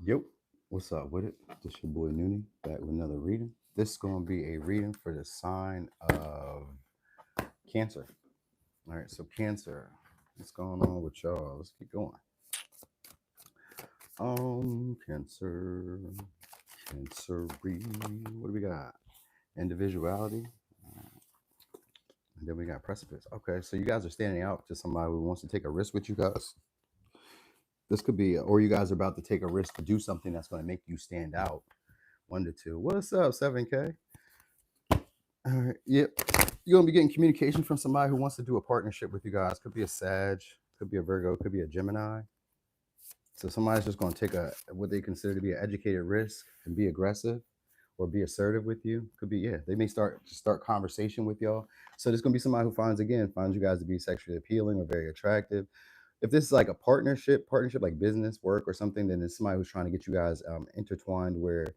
Yo, what's up with it? This your boy Noonie back with another reading. This is gonna be a reading for the sign of Cancer. All right, so Cancer, what's going on with y'all? Let's keep going. Cancer, Cancer. What do we got? Individuality. And then we got precipice. Okay, so you guys are standing out to somebody who wants to take a risk with you guys. This could be, or you guys are about to take a risk to do something that's going to make you stand out. One to two. What's up, 7K? All right. Yep. You're gonna be getting communication from somebody who wants to do a partnership with you guys. Could be a Sag, could be a Virgo, could be a Gemini. So somebody's just gonna take a what they consider to be an educated risk and be aggressive or be assertive with you. Could be, yeah. They may start conversation with y'all. So there's gonna be somebody who finds you guys to be sexually appealing or very attractive. If this is like a partnership like business, work, or something, then it's somebody who's trying to get you guys intertwined where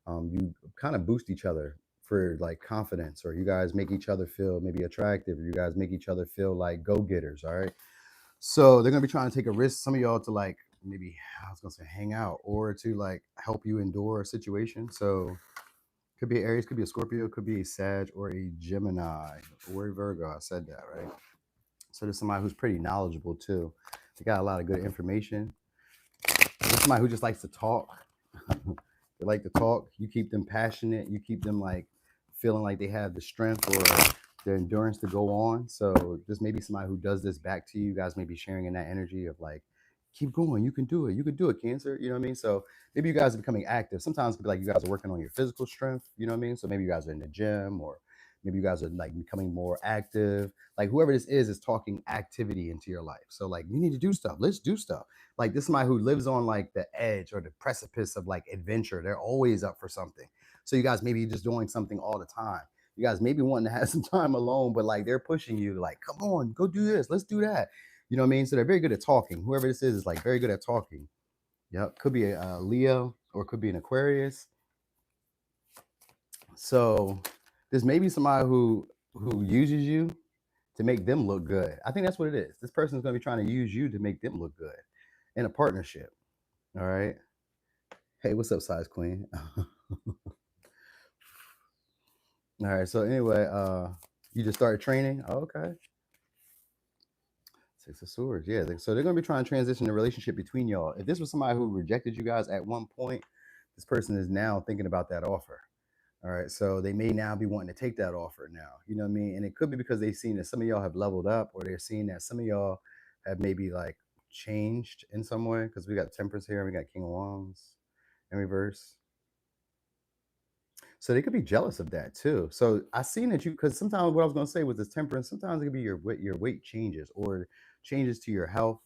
you kind of boost each other for like confidence, or you guys make each other feel maybe attractive, or you guys make each other feel like go-getters. All right. So they're gonna be trying to take a risk, some of y'all to like maybe I was gonna say hang out or to like help you endure a situation. So could be Aries, could be a Scorpio, could be a Sag or a Gemini or a Virgo. I said that, right? So there's somebody who's pretty knowledgeable too. They got a lot of good information. There's somebody who just likes to talk. They like to talk. You keep them passionate. You keep them like feeling like they have the strength or their endurance to go on. So this may be somebody who does this back to you. You guys may be sharing in that energy of like, keep going. You can do it. You can do it, Cancer. You know what I mean? So maybe you guys are becoming active. Sometimes it could be like you guys are working on your physical strength. You know what I mean? So maybe you guys are in the gym, or maybe you guys are like becoming more active. Like whoever this is talking activity into your life. So like you need to do stuff. Let's do stuff. Like this is somebody who lives on like the edge or the precipice of like adventure. They're always up for something. So you guys maybe just doing something all the time. You guys maybe wanting to have some time alone, but like they're pushing you to like, come on, go do this, let's do that. You know what I mean? So they're very good at talking. Whoever this is like very good at talking. Yep, could be a Leo or could be an Aquarius. So there's maybe somebody who uses you to make them look good. I think that's what it is. This person's gonna be trying to use you to make them look good in a partnership. All right. Hey, what's up, size queen? All right. So anyway, you just started training. Oh, okay. Six of Swords. Yeah. So they're gonna be trying to transition the relationship between y'all. If this was somebody who rejected you guys at one point, this person is now thinking about that offer. All right. So they may now be wanting to take that offer now. You know what I mean? And it could be because they've seen that some of y'all have leveled up, or they're seeing that some of y'all have maybe like changed in some way. Because we got Temperance here, and we got King of Wands in reverse. So they could be jealous of that too. So I seen that you, because sometimes what I was going to say with this temperance, sometimes it could be your weight changes or changes to your health.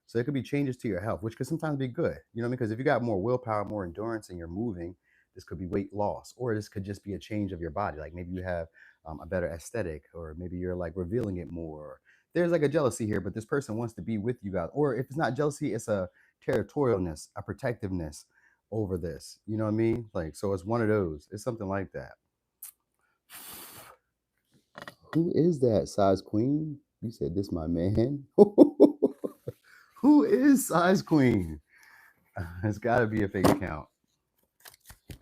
So it could be changes to your health, which could sometimes be good. You know what I mean? Because if you got more willpower, more endurance, and you're moving, this could be weight loss, or this could just be a change of your body. Like maybe you have a better aesthetic, or maybe you're like revealing it more. There's like a jealousy here, but this person wants to be with you guys. Or if it's not jealousy, it's a territorialness, a protectiveness over this. You know what I mean? Like, so it's one of those. It's something like that. Who is that size queen? You said this, my man. Who is size queen? It's got to be a fake account.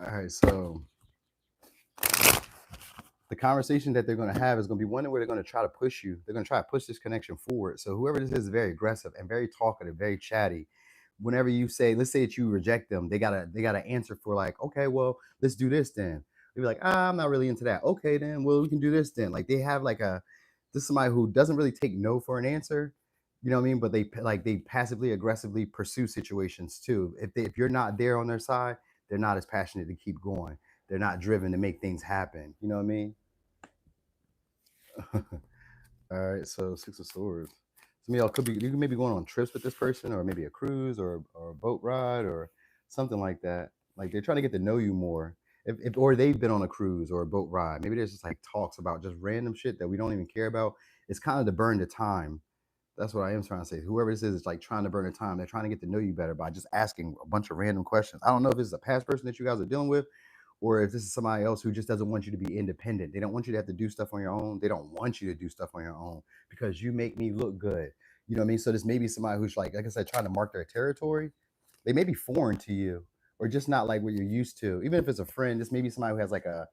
All right, so the conversation that they're going to have is going to be one where they're going to try to push you. They're going to try to push this connection forward. So whoever this is very aggressive and very talkative, very chatty. Whenever you say, let's say that you reject them, they gotta answer for like, okay, well, let's do this then. They'll be like, I'm not really into that. Okay, then, well, we can do this then. Like they have like this is somebody who doesn't really take no for an answer. You know what I mean? But they passively aggressively pursue situations too. If you're not there on their side, they're not as passionate to keep going. They're not driven to make things happen. You know what I mean? All right, so Six of Swords. Some of y'all could be you may be going on trips with this person, or maybe a cruise or a boat ride or something like that. Like they're trying to get to know you more. If or they've been on a cruise or a boat ride. Maybe there's just like talks about just random shit that we don't even care about. It's kind of to burn the time. That's what I am trying to say. Whoever this is like trying to burn the time. They're trying to get to know you better by just asking a bunch of random questions. I don't know if this is a past person that you guys are dealing with, or if this is somebody else who just doesn't want you to be independent. They don't want you to have to do stuff on your own. They don't want you to do stuff on your own because you make me look good. You know what I mean? So this may be somebody who's like I said, trying to mark their territory. They may be foreign to you, or just not like what you're used to. Even if it's a friend, this may be somebody who has like a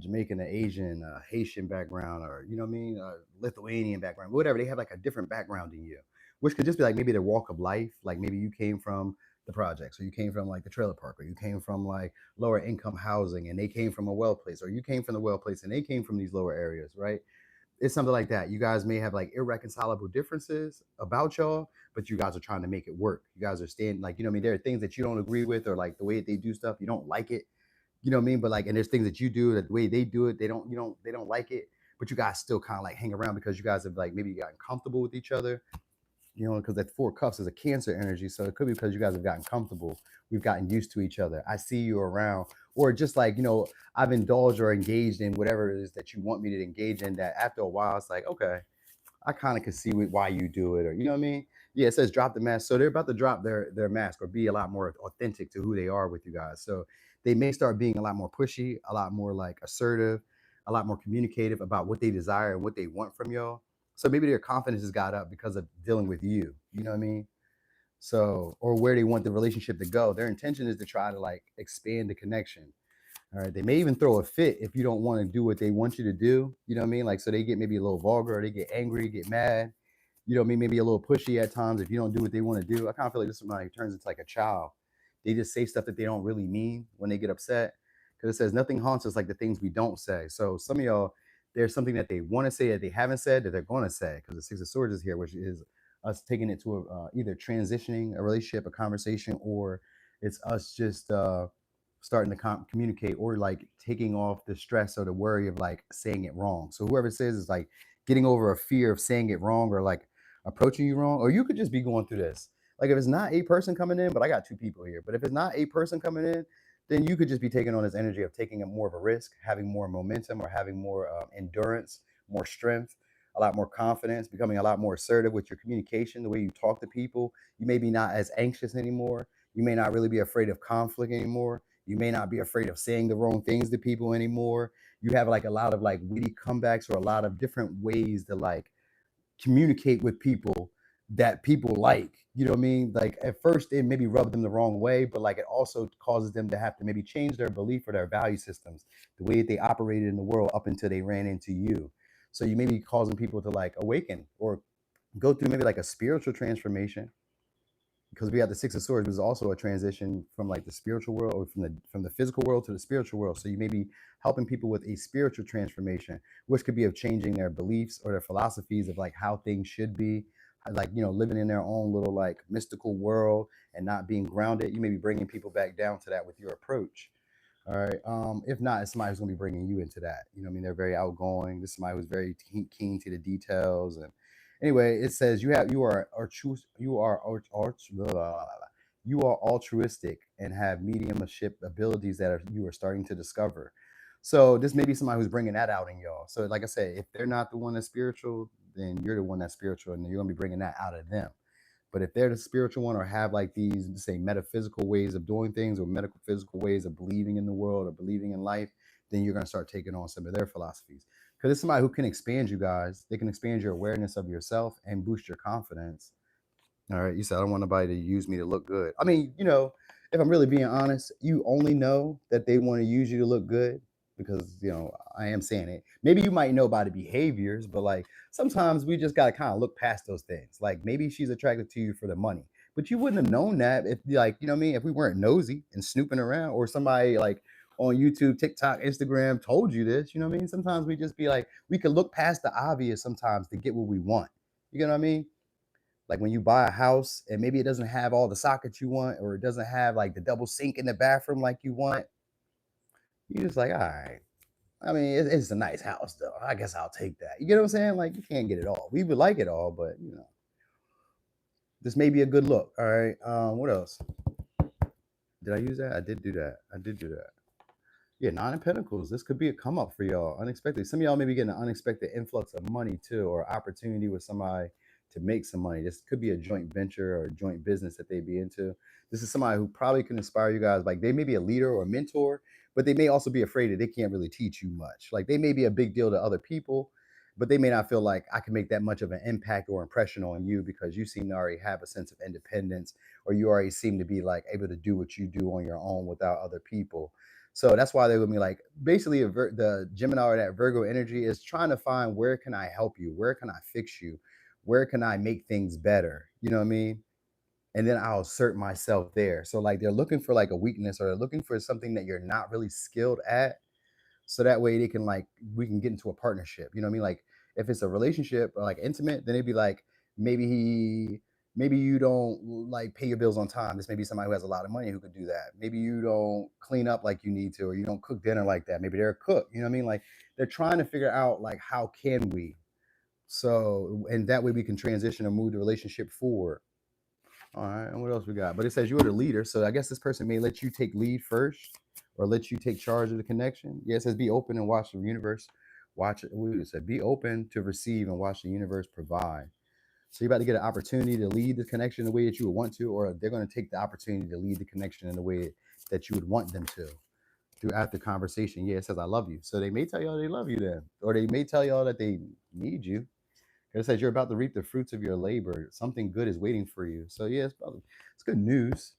Jamaican, an Asian, Haitian background, or you know what I mean, Lithuanian background, whatever. They have like a different background than you, which could just be like maybe their walk of life. Like maybe you came from the projects, or you came from like the trailer park, or you came from like lower income housing, and they came from a well place, or you came from the well place and they came from these lower areas, right? It's something like that. You guys may have like irreconcilable differences about y'all, but you guys are trying to make it work. You guys are staying like, you know what I mean? There are things that you don't agree with, or like the way that they do stuff, you don't like it. You know what I mean? But like, and there's things that you do that the way they do it, they don't like it. But you guys still kind of like hang around because you guys have like maybe gotten comfortable with each other, you know, because that four cups is a Cancer energy. So it could be because you guys have gotten comfortable. We've gotten used to each other. I see you around. Or just like, you know, I've indulged or engaged in whatever it is that you want me to engage in, that after a while, it's like, okay, I kind of can see why you do it, or you know what I mean? Yeah, it says drop the mask. So they're about to drop their mask or be a lot more authentic to who they are with you guys. So they may start being a lot more pushy, a lot more like assertive, a lot more communicative about what they desire and what they want from y'all. So maybe their confidence has got up because of dealing with you. You know what I mean? So, or where they want the relationship to go. Their intention is to try to like expand the connection. All right. They may even throw a fit if you don't want to do what they want you to do. You know what I mean? Like, so they get maybe a little vulgar, or they get angry, get mad. You know what I mean? Maybe a little pushy at times if you don't do what they want to do. I kind of feel like this somebody turns into like a child. They just say stuff that they don't really mean when they get upset. Because it says nothing haunts us like the things we don't say. So some of y'all, there's something that they want to say that they haven't said that they're going to say, because the Six of Swords is here, which is us taking it to either transitioning a relationship, a conversation, or it's us just starting to communicate, or like taking off the stress or the worry of like saying it wrong. So whoever says is like getting over a fear of saying it wrong, or like approaching you wrong, or you could just be going through this. Like if it's not a person coming in, but I got two people here. But if it's not a person coming in, then you could just be taking on this energy of taking a more of a risk, having more momentum, or having more endurance, more strength, a lot more confidence, becoming a lot more assertive with your communication, the way you talk to people. You may be not as anxious anymore. You may not really be afraid of conflict anymore. You may not be afraid of saying the wrong things to people anymore. You have like a lot of like witty comebacks, or a lot of different ways to like communicate with people that people like. You know what I mean? Like at first it maybe rub them the wrong way, but like it also causes them to have to maybe change their belief or their value systems, the way that they operated in the world up until they ran into you. So you may be causing people to like awaken or go through maybe like a spiritual transformation, because we have the Six of Swords, which is also a transition from like the spiritual world, or from the physical world to the spiritual world. So you may be helping people with a spiritual transformation, which could be of changing their beliefs or their philosophies of like how things should be, like, you know, living in their own little like mystical world and not being grounded. You may be bringing people back down to that with your approach. All right. If not, it's somebody who's going to be bringing you into that. You know what I mean? They're very outgoing. This is somebody who's very keen to the details. And anyway, it says you are altruistic and have mediumship abilities that you are starting to discover. So this may be somebody who's bringing that out in y'all. So like I said, if they're not the one that's spiritual, then you're the one that's spiritual, and you're going to be bringing that out of them. But if they're the spiritual one, or have like these, say, metaphysical ways of doing things, or medical physical ways of believing in the world or believing in life, then you're going to start taking on some of their philosophies. Because it's somebody who can expand you guys. They can expand your awareness of yourself and boost your confidence. All right. You said, I don't want nobody to use me to look good. I mean, you know, if I'm really being honest, you only know that they want to use you to look good because, you know, I am saying it. Maybe you might know by the behaviors, but like sometimes we just got to kind of look past those things. Like maybe she's attracted to you for the money, but you wouldn't have known that if, like, you know what I mean? If we weren't nosy and snooping around, or somebody like on YouTube, TikTok, Instagram told you this, you know what I mean? Sometimes we just be like, we could look past the obvious sometimes to get what we want. You know what I mean? Like when you buy a house and maybe it doesn't have all the sockets you want, or it doesn't have like the double sink in the bathroom like you want, you just like, all right. I mean, it's a nice house though. I guess I'll take that. You get what I'm saying? Like you can't get it all. We would like it all, but you know, this may be a good look. All right. What else? Did I use that? I did do that. I did do that. Yeah, Nine of Pentacles. This could be a come up for y'all. Unexpected. Some of y'all may be getting an unexpected influx of money too, or opportunity with somebody to make some money. This could be a joint venture or a joint business that they be into. This is somebody who probably can inspire you guys. Like they may be a leader or a mentor, but they may also be afraid that they can't really teach you much. Like they may be a big deal to other people. but they may not feel like I can make that much of an impact or impression on you because you seem to already have a sense of independence, or you already seem to be like able to do what you do on your own without other people. So that's why they're gonna be like basically the Gemini or that Virgo energy is trying to find, where can I help you? Where can I fix you? Where can I make things better? You know what I mean? And then I'll assert myself there. So like they're looking for like a weakness, or they're looking for something that you're not really skilled at, so that way they can like, we can get into a partnership. You know what I mean? Like if it's a relationship or like intimate, then it'd be like, maybe you don't like pay your bills on time. This may be somebody who has a lot of money who could do that. Maybe you don't clean up like you need to, or you don't cook dinner like that. Maybe they're a cook. You know what I mean? Like they're trying to figure out like, how can we? So, and that way we can transition or move the relationship forward. All right, and what else we got? But it says you're the leader, so I guess this person may let you take lead first, or let you take charge of the connection. Yeah, it says be open and watch the universe. Watch it. It said be open to receive and watch the universe provide. So you're about to get an opportunity to lead the connection the way that you would want to, or they're going to take the opportunity to lead the connection in the way that you would want them to throughout the conversation. Yeah, it says I love you. So they may tell y'all they love you then, or they may tell y'all that they need you. It says you're about to reap the fruits of your labor. Something good is waiting for you. So yeah, it's good news.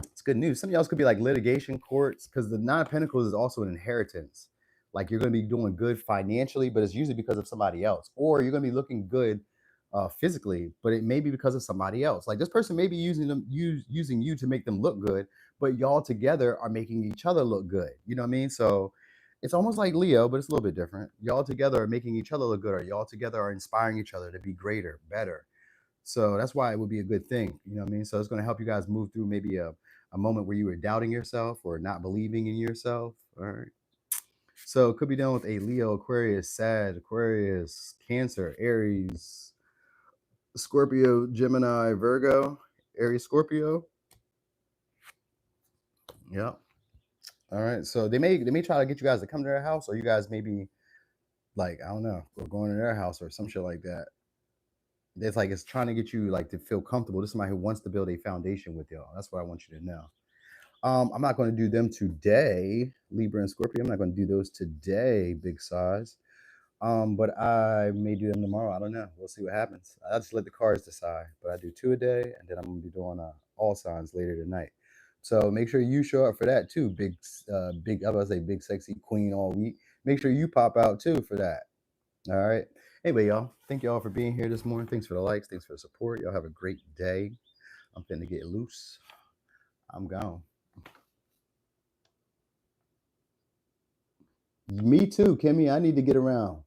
It's good news. Some of y'all could be like litigation courts, because the Nine of Pentacles is also an inheritance. Like you're going to be doing good financially, but it's usually because of somebody else, or you're going to be looking good physically, but it may be because of somebody else. Like this person may be using you to make them look good, but y'all together are making each other look good. You know what I mean? So it's almost like Leo, but it's a little bit different. Y'all together are making each other look good, or y'all together are inspiring each other to be greater, better. So that's why it would be a good thing. You know what I mean? So it's going to help you guys move through maybe a moment where you were doubting yourself or not believing in yourself. All right. So it could be done with a Leo, Aquarius, Sag, Aquarius, Cancer, Aries, Scorpio, Gemini, Virgo, Aries, Scorpio. Yep. All right. So they may try to get you guys to come to their house, or you guys maybe like, I don't know, or going to their house or some shit like that. It's like it's trying to get you like to feel comfortable. This is somebody who wants to build a foundation with y'all. That's what I want you to know. I'm not going to do them today, Libra and Scorpio. I'm not going to do those today, big size. But I may do them tomorrow. I don't know. We'll see what happens. I'll just let the cards decide. But I do 2 a day, and then I'm going to be doing all signs later tonight. So make sure you show up for that too, big. I was say big sexy queen all week. Make sure you pop out too for that. All right. Anyway, y'all, thank y'all for being here this morning. Thanks for the likes. Thanks for the support. Y'all have a great day. I'm finna get loose. I'm gone. Me too, Kimmy. I need to get around.